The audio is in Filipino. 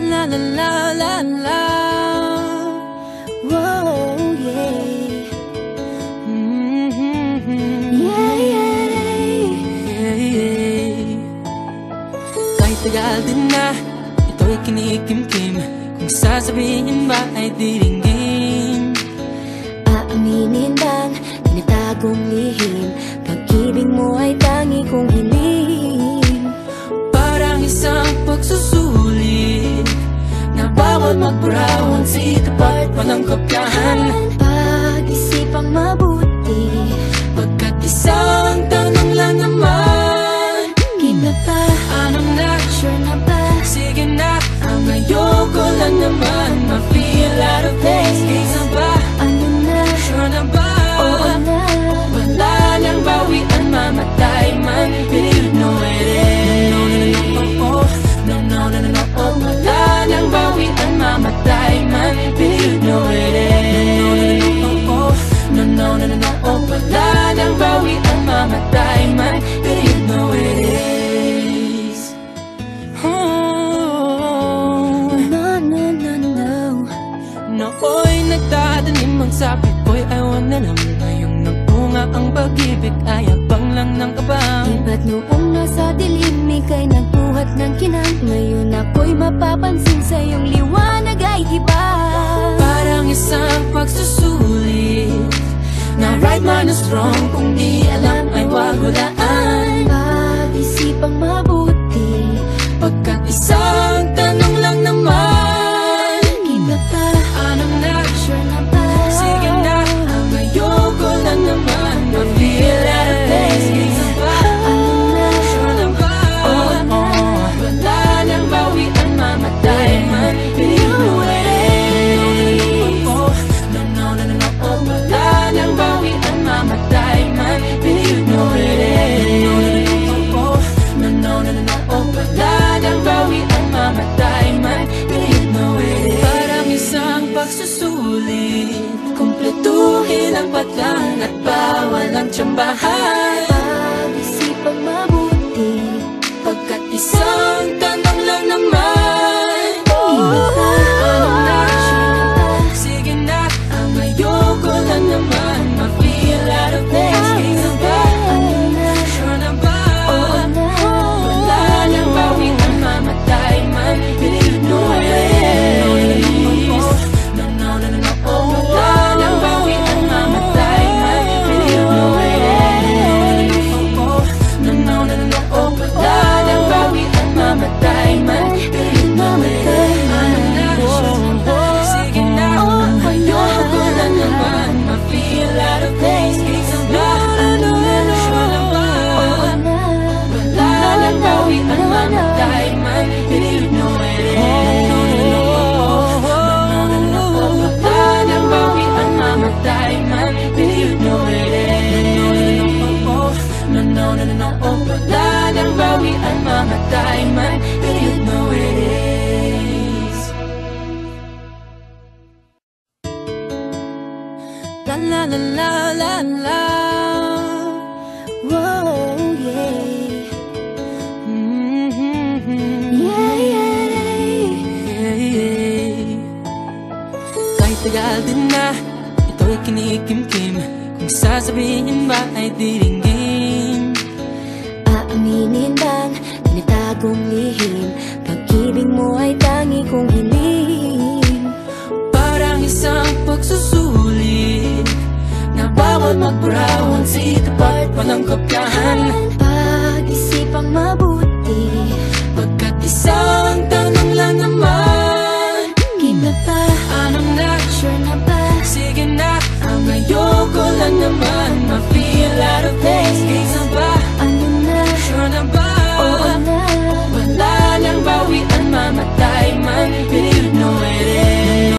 la la la la la. Whoa, yeah. Yeah, yeah, yeah. Kahit tagal din na ito'y kinikimkim, kung sasabihin ba ay diringgin. Aaminin bang tinatagong lihim, pag-ibig mo ay tangi kong hiling. Parang isang pagsusulit na bawal magburawan, sitapat walang kopyahan. Pag-isipang mabuti, pagkat isang tanong lang naman. Kita pa, anong na? sure na ba? Sige na, ang ayoko lang naman ma-feel out of place. Kaysa ba? Ano na? Sure na ba? Oo na. Wala nang bawian, mamatay man. Believe no it is. No, no, no, no, oh. No, no, no, no, no, oh. Wala nang bawian, mamatay man. Believe no it is. No, no, no, no, no, oh. No, no, no, no, no, oh. Wala nang bawian, mamatay man. Believe no it is. Oh. No, no, no, no. Nooy nagtatanim ang sabi ko'y ayaw na lang. Ngayong nagbunga ang pag-ibig ay abang lang ng kabang. Iba't noong nasa dilim, ika'y nagbuhat ng kinang. Ngayon ako'y mapapansin sa iyong liwanag ay iba. Parang isang pagsusulit na right man is wrong, kung di alam ay wag hulaan. Pag-isipang mabuti, pagkat isang tanong lang naman. kita pa, Anong na? sure na ba? Sige na, ang ayoko lang naman ma-feel out of place. Kaysa ba? Ano na? Sure na ba? Oo na. Wala nang bawian, mamatay man. Believe no it is. No, no, no, no, no, oh. Wala nang bawian, mamatay man. Believe no it is. No, no, no, no, no, oh. Wala nang bawian, mamatay man. Believe no it is. Parang isang pagsusulit, kumpletuhin ang patlang at bawal ang tsambahan. Pag-isipang mabuti, Pagkat isang tanong lang naman. kita pa, Anong na? sure na ba? Sige na, ang ayoko lang naman ma-feel out of place. Kaysa ba? Ano na? Sure na ba? Oo na. Wala nang bawian, mamatay man. Believe no it is. No, no, no, no, no, oh. Wala nang bawian, mamatay man. Believe no it is. No, no, no, no, no, oh. Wala nang bawian, mamatay man. Believe no it is. Sige na, ang ayoko lang naman ma-feel out of place. Kaysa ba? Sure na ba? Oo na. Wala nang bawian, mamatay man. Believe no it is. Wala nang bawian, mamatay man. Believe no it is. No, no, no, no, no, oh. Wala nang bawian, mamatay man. Believe no it is. La la la la la la. Whoa, yeah. Yeah, yeah. Kahit tagal din na ito'y kinikimkim, kung sasabihin ba ay diringgin. Aaminin bang tinatagong lihim, pag-ibig mo ay tangi kong hiling. Parang isang pagsusulit na bawal magburawan, sitapat walang kopyahan. Pag-isipang mabuti, Pagkat isang